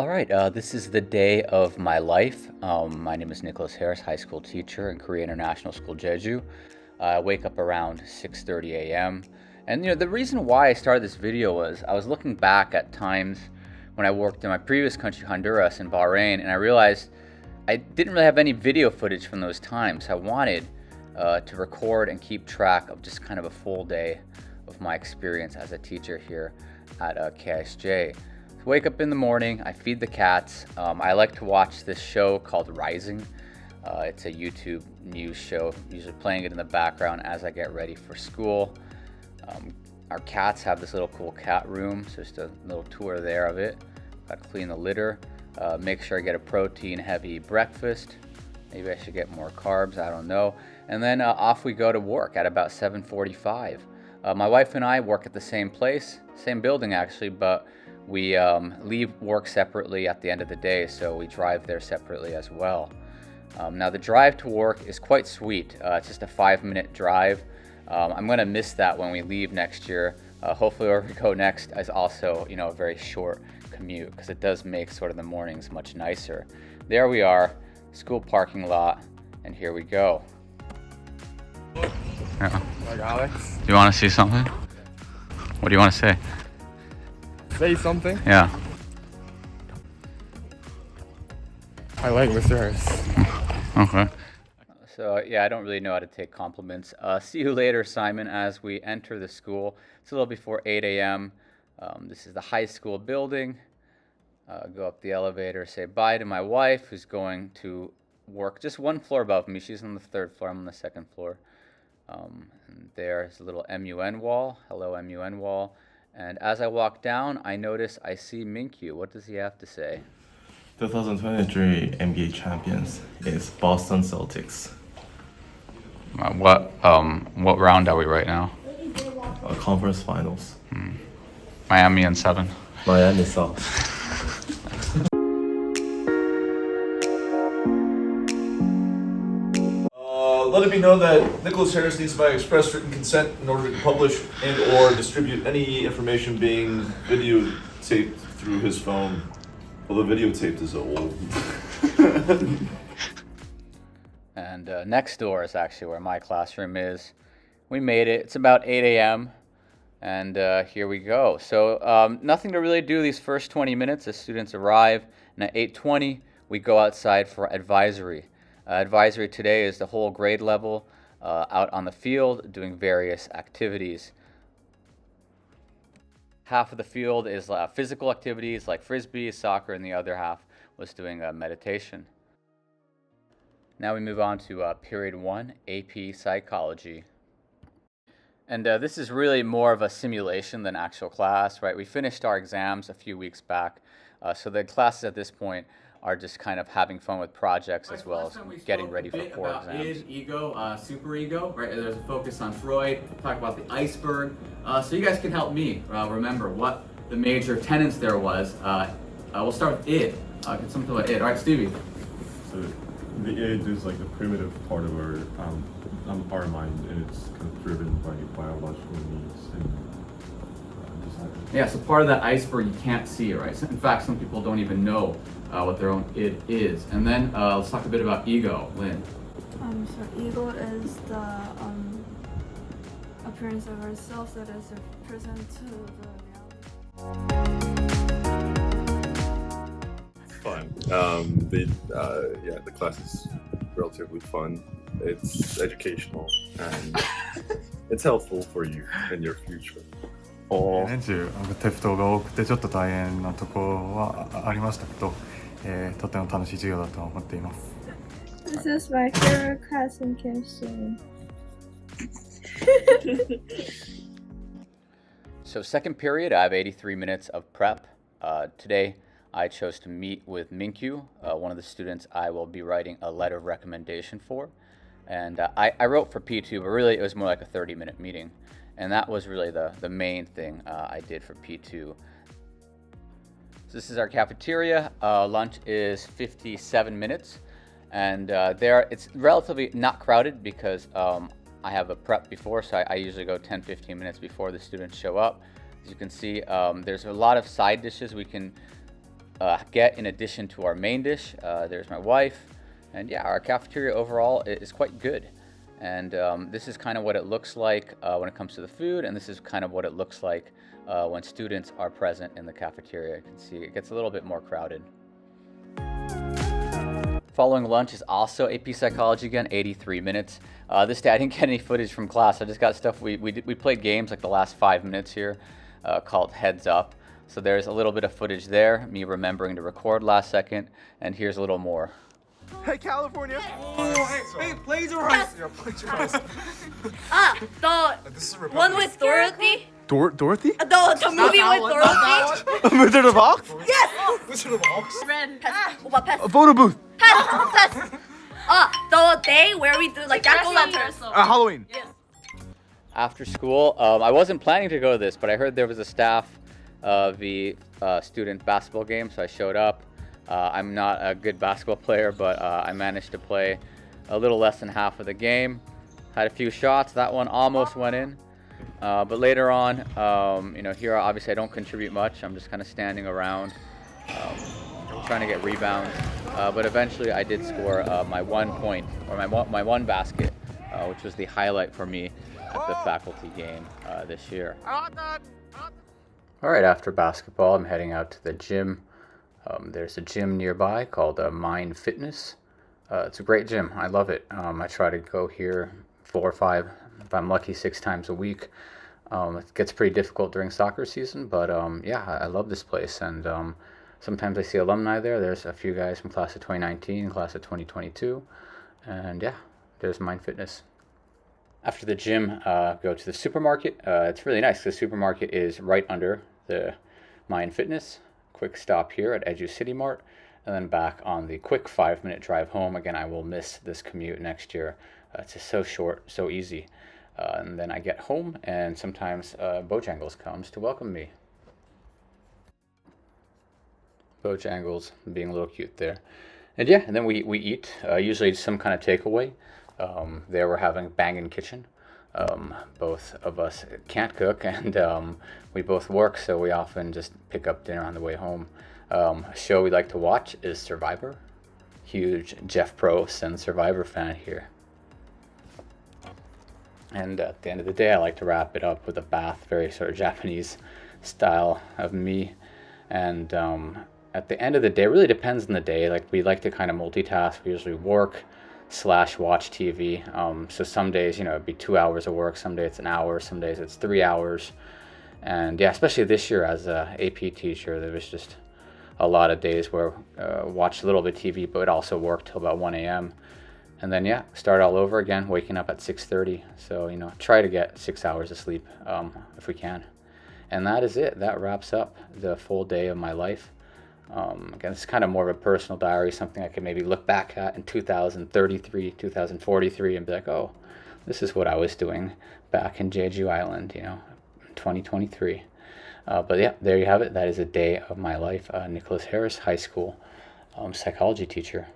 All right, this is the day of my life. My name is Nickolas Harris, high school teacher in Korea International School Jeju. I wake up around 6:30 a.m. And the reason why I started this video was I was looking back at times when I worked in my previous country, Honduras and Bahrain, and I realized I didn't really have any video footage from those times. I wanted to record and keep track of just kind of a full day of my experience as a teacher here at KSJ. Wake up in the morning, I feed the cats. I like to watch this show called Rising. It's a YouTube news show, usually playing it in the background as I get ready for school. Our cats have this little cool cat room, so just a little tour there of it. Got to clean the litter, make sure I get a protein heavy breakfast. Maybe I should get more carbs, I don't know. And then off we go to work at about 7:45. My wife and I work at the same place, same building actually, but we leave work separately at the end of the day, so we drive there separately as well. Now the drive to work is quite sweet. It's just a 5-minute drive. I'm going to miss that when we leave next year. Hopefully where we go next is also, a very short commute, because it does make sort of the mornings much nicer. There we are, school parking lot, and here we go. Yeah. Like Alex. Do you want to see something? What do you want to say? Say something. Yeah. I like Mr. Harris. Okay. So yeah, I don't really know how to take compliments. See you later, Simon, as we enter the school. It's a little before 8 a.m. This is the high school building. Go up the elevator, say bye to my wife, who's going to work just one floor above me. She's on the 3rd floor, I'm on the 2nd floor. And there's a little MUN wall. Hello, MUN wall. And as I walk down, I notice I see Minkyu. What does he have to say? 2023 NBA champions is Boston Celtics. What round are we right now? Conference finals. Miami in 7. Miami South. Let it be known that Nickolas Harris needs my express written consent in order to publish and or distribute any information being videotaped through his phone. Well, the videotaped is old. And next door is actually where my classroom is. We made it. It's about 8 a.m. And here we go. So nothing to really do these first 20 minutes as students arrive. And at 8:20, we go outside for advisory. Advisory today is the whole grade level out on the field doing various activities. Half of the field is physical activities like frisbee, soccer, and the other half was doing meditation. Now we move on to period 1, AP Psychology. And this is really more of a simulation than actual class, right? We finished our exams a few weeks back, so the classes at this point are just kind of having fun with projects as well as getting ready for core exams. Id, ego, superego, right? There's a focus on Freud, talk about the iceberg. So you guys can help me remember what the major tenets there was. We'll start with id. Get something about id. All right, Stevie. So the id is like the primitive part of our mind, and it's kind of driven by biological needs and desires. Yeah, so part of that iceberg you can't see, right? So in fact, some people don't even know what their own id is. And then let's talk a bit about ego. Lynn. So ego is the appearance of ourselves that is present to the reality. It's fun. The class is relatively fun. It's educational and it's helpful for you in your future. 年中テストが多くてちょっと大変なところはありましたけど、とても楽しい授業だと思っています。This is my favorite class in chemistry. So second period, I have 83 minutes of prep. Today, I chose to meet with Minkyu, one of the students I will be writing a letter of recommendation for. And I wrote for P2, but really it was more like a 30-minute meeting. And that was really the main thing I did for P2. So this is our cafeteria. Lunch is 57 minutes. And there it's relatively not crowded because I have a prep before, so I usually go 10-15 minutes before the students show up. As you can see, there's a lot of side dishes we can get in addition to our main dish. There's my wife, and yeah, our cafeteria overall is quite good. And this is kind of what it looks like when it comes to the food, and this is kind of what it looks like when students are present in the cafeteria. You can see it gets a little bit more crowded. Following lunch is also AP Psychology again, 83 minutes. This day I didn't get any footage from class. I just got stuff. We played games like the last 5 minutes here called Heads Up. So there's a little bit of footage there, me remembering to record last second, and here's a little more. Hey, California. Hey, plagiarize. Yeah, plagiarize. This is The one with Dorothy. Dorothy? The movie with Dorothy. Wizard of Oz? Yes. Wizard of Oz? Red. Pass. Pass. A photo booth. Pass. The day where we do like jack-o'-lanterns. Halloween. Yes. After school, I wasn't planning to go to this, but I heard there was a staff student basketball game, so I showed up. I'm not a good basketball player, but I managed to play a little less than half of the game. Had a few shots. That one almost went in. But later on, here obviously I don't contribute much. I'm just kind of standing around, trying to get rebounds. But eventually I did score my 1 point, or my one basket, which was the highlight for me at the faculty game this year. All right, after basketball, I'm heading out to the gym. There's a gym nearby called Mind Fitness. It's a great gym. I love it. I try to go here 4 or 5, if I'm lucky, 6 times a week. It gets pretty difficult during soccer season, but yeah, I love this place. And sometimes I see alumni there. There's a few guys from class of 2019, class of 2022. And yeah, there's Mind Fitness. After the gym, go to the supermarket. It's really nice. The supermarket is right under the Mind Fitness. Quick stop here at Jeju City Mart, and then back on the quick 5-minute drive home. Again, I will miss this commute next year. It's just so short, so easy. And then I get home, and sometimes Bojangles comes to welcome me. Bojangles being a little cute there. And yeah, and then we eat, usually some kind of takeaway. There we're having bangin' kitchen. Both of us can't cook, and we both work, so we often just pick up dinner on the way home. A show we like to watch is Survivor. Huge Jeff Probst and Survivor fan here. And at the end of the day, I like to wrap it up with a bath, very sort of Japanese style of me. And at the end of the day, it really depends on the day. Like, we like to kind of multitask. We usually work / watch TV. So some days, it'd be 2 hours of work. Some days it's an hour. Some days it's 3 hours. And yeah, especially this year as a AP teacher, there was just a lot of days where watched a little bit of TV, but also worked till about 1 a.m. And then yeah, start all over again, waking up at 6:30. So try to get 6 hours of sleep if we can. And that is it. That wraps up the full day of my life. Again, it's kind of more of a personal diary, something I could maybe look back at in 2033, 2043, and be like, oh, this is what I was doing back in Jeju Island, 2023. But yeah, there you have it. That is a day of my life. Nickolas Harris, high school psychology teacher.